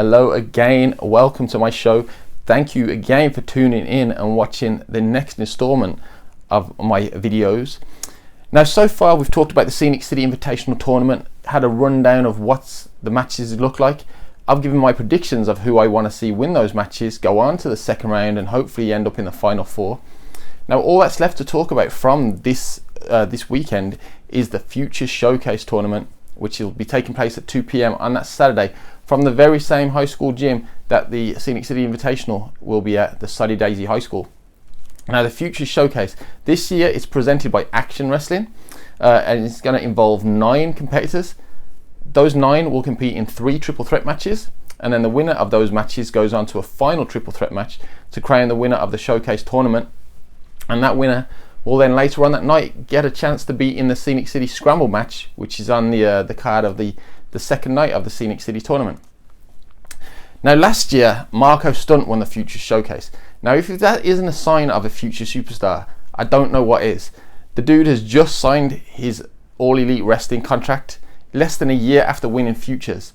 Hello again, welcome to my show. Thank you again for tuning in and watching the next installment of my videos. Now, so far we've talked about the Scenic City Invitational Tournament, had a rundown of what the matches look like. I've given my predictions of who I want to see win those matches, go on to the second round and hopefully end up in the final four. Now, all that's left to talk about from this weekend is the Futures Showcase Tournament, which will be taking place at 2 p.m. on that Saturday from the very same high school gym that the Scenic City Invitational will be at, the Soddy Daisy High School. Now, the Futures Showcase, this year it's presented by Action Wrestling, and it's going to involve 9 competitors. Those 9 will compete in 3 triple threat matches, and then the winner of those matches goes on to a final triple threat match to crown the winner of the Showcase Tournament. And that winner will then later on that night get a chance to be in the Scenic City Scramble match, which is on the card of the second night of the Scenic City Tournament. Now, last year Marco Stunt won the Futures Showcase. Now, if that isn't a sign of a future superstar, I don't know what is. The dude has just signed his All Elite Wrestling contract less than a year after winning Futures.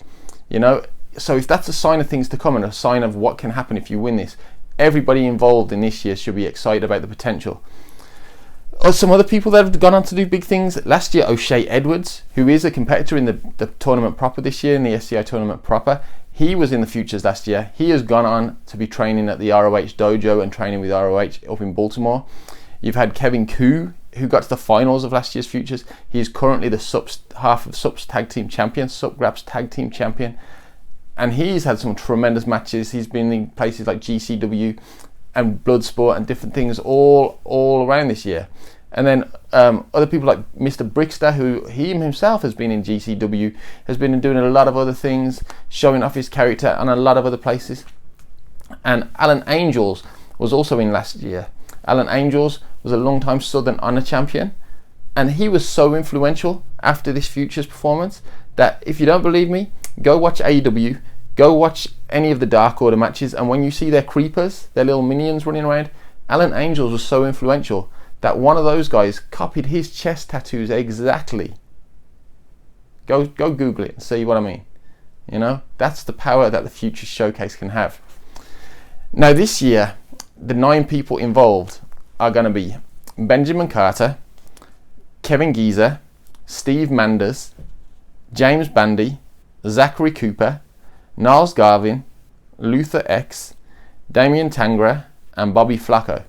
You know, so if that's a sign of things to come and a sign of what can happen if you win this, everybody involved in this year should be excited about the potential. Some other people that have gone on to do big things. Last year, O'Shea Edwards, who is a competitor in the tournament proper this year, in the SCI tournament proper, he was in the Futures last year. He has gone on to be training at the ROH dojo and training with ROH up in Baltimore. You've had Kevin Koo, who got to the finals of last year's Futures. He is currently the half of SUP's tag team champion, SUP Graps tag team champion. And he's had some tremendous matches. He's been in places like GCW and Bloodsport and different things all around this year. And then other people like Mr. Brickster, who he himself has been in GCW, has been doing a lot of other things, showing off his character and a lot of other places. And Alan Angels was also in last year. Alan Angels was a long-time Southern Honor champion, and he was so influential after this Futures performance that if you don't believe me, go watch AEW, go watch any of the Dark Order matches, and when you see their creepers, their little minions running around, Alan Angels was so influential that one of those guys copied his chest tattoos exactly. Go Google it and see what I mean. You know, that's the power that the Futures Showcase can have. Now, this year, the 9 people involved are going to be Benjamin Carter, Kevin Geezer, Steve Manders, James Bandy, Zachary Cooper, Niles Garvin, Luther X, Damian Tangra, and Bobby Flacco.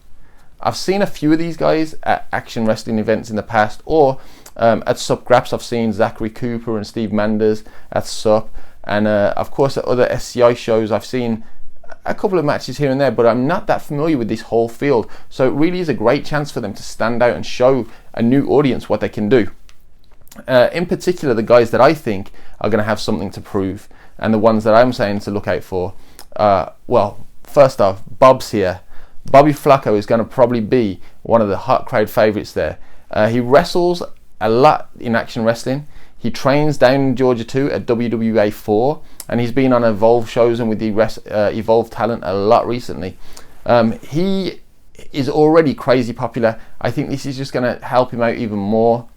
I've seen a few of these guys at Action Wrestling events in the past, or at SUP Graps I've seen Zachary Cooper and Steve Manders at SUP, and of course at other SCI shows I've seen a couple of matches here and there, but I'm not that familiar with this whole field, so it really is a great chance for them to stand out and show a new audience what they can do. In particular, the guys that I think are going to have something to prove, and the ones that I'm saying to look out for, well, first off, Bob's here. Bobby Flacco is going to probably be one of the hot crowd favourites there. He wrestles a lot in Action Wrestling. He trains down in Georgia too at WWA 4, and he's been on Evolve shows and with the Evolve talent a lot recently. He is already crazy popular. I think this is just going to help him out even more.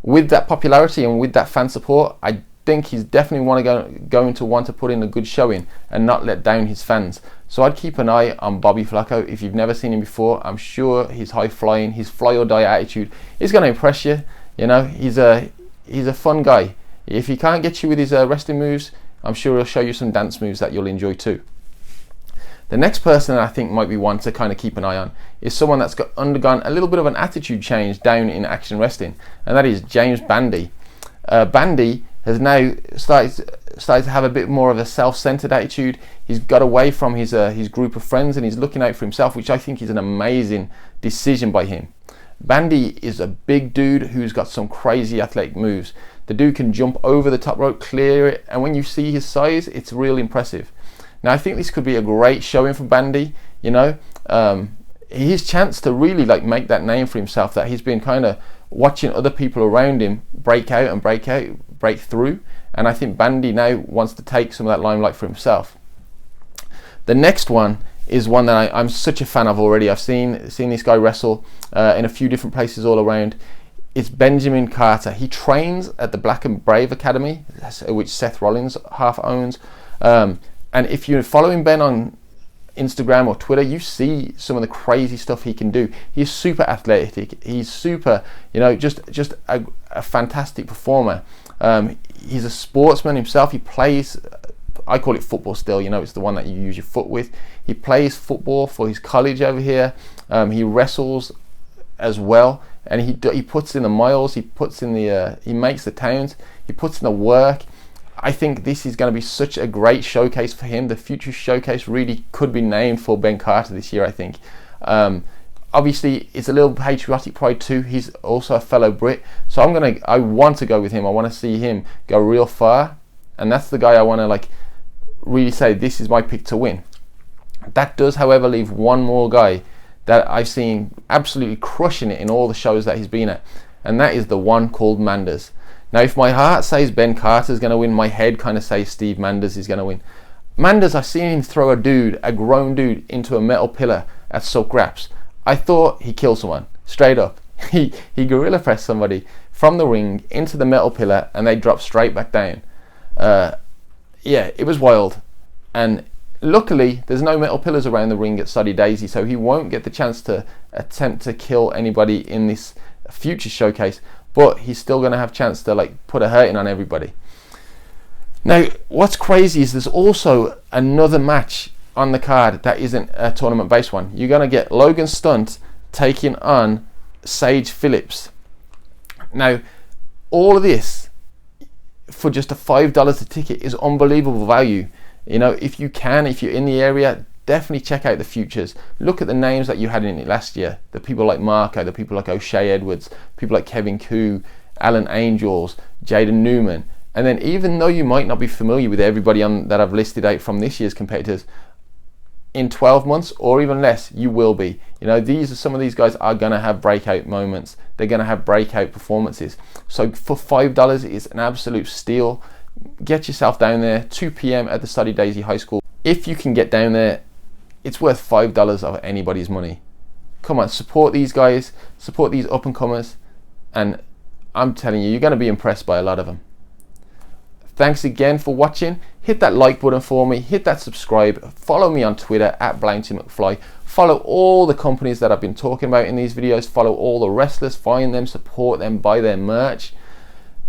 With that popularity and with that fan support, I think he's definitely going to want to put in a good showing and not let down his fans. So I'd keep an eye on Bobby Flacco. If you've never seen him before, I'm sure his high flying, his fly or die attitude is going to impress you. You know, he's a fun guy. If he can't get you with his wrestling moves, I'm sure he'll show you some dance moves that you'll enjoy too. The next person I think might be one to kind of keep an eye on is someone that's undergone a little bit of an attitude change down in Action Wrestling, and that is James Bandy. Bandy has now started to have a bit more of a self-centered attitude. He's got away from his group of friends and he's looking out for himself, which I think is an amazing decision by him. Bandy is a big dude who's got some crazy athletic moves. The dude can jump over the top rope, clear it, and when you see his size, it's real impressive. Now, I think this could be a great showing for Bandy. You know, his chance to really like make that name for himself, that he's been kind of watching other people around him break through, and I think Bandy now wants to take some of that limelight for himself. The next one is one that I'm such a fan of already. I've seen this guy wrestle in a few different places all around. it's Benjamin Carter. He trains at the Black and Brave Academy, which Seth Rollins half owns. And if you're following Ben on Instagram or Twitter, you see some of the crazy stuff he can do. He's super athletic. He's super, just a fantastic performer. He's a sportsman himself. He plays, I call it football still, it's the one that you use your foot with. He plays football for his college over here. He wrestles as well, and he puts in the miles, he makes the towns, he puts in the work. I think this is going to be such a great showcase for him. The future showcase really could be named for Ben Carter this year, I think. Obviously, it's a little patriotic pride too. He's also a fellow Brit, so I want to go with him. I want to see him go real far, and that's the guy I want to really say this is my pick to win. That does, however, leave one more guy that I've seen absolutely crushing it in all the shows that he's been at, and that is the one called Manders. Now, if my heart says Ben Carter is going to win, my head kind of says Steve Manders is going to win. Manders, I've seen him throw a grown dude, into a metal pillar at Silk Raps. I thought he killed someone, straight up. He gorilla pressed somebody from the ring into the metal pillar, and they dropped straight back down. Yeah, it was wild. And luckily, there's no metal pillars around the ring at Soddy Daisy, so he won't get the chance to attempt to kill anybody in this future showcase, but he's still going to have a chance to put a hurting on everybody. Now, what's crazy is there's also another match on the card that isn't a tournament-based one. You're going to get Logan Stunt taking on Sage Phillips. Now, all of this for just a $5 a ticket is unbelievable value. If you're in the area, definitely check out the futures. Look at the names that you had in it last year. The people like Marco, the people like O'Shea Edwards, people like Kevin Koo, Alan Angels, Jaden Newman. And then even though you might not be familiar with everybody that I've listed out from this year's competitors, in 12 months or even less, you will be. Some of these guys are going to have breakout moments. They're going to have breakout performances. So for $5, it's an absolute steal. Get yourself down there, 2 p.m. at the Soddy Daisy High School. If you can get down there, it's worth $5 of anybody's money. Come on, support these guys, support these up-and-comers, and I'm telling you, you're going to be impressed by a lot of them. Thanks again for watching. Hit that like button for me, hit that subscribe, follow me on Twitter at BlaintyMcFly. Follow all the companies that I've been talking about in these videos, follow all the wrestlers, find them, support them, buy their merch.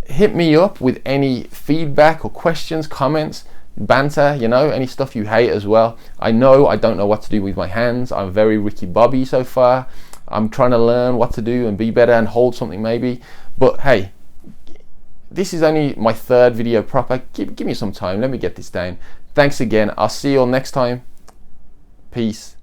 Hit me up with any feedback or questions, comments, banter, any stuff you hate as well. I don't know what to do with my hands. I'm very Ricky Bobby so far. I'm trying to learn what to do and be better and hold something maybe. But hey, this is only my third video proper. Give me some time. Let me get this down. Thanks again. I'll see you all next time. Peace.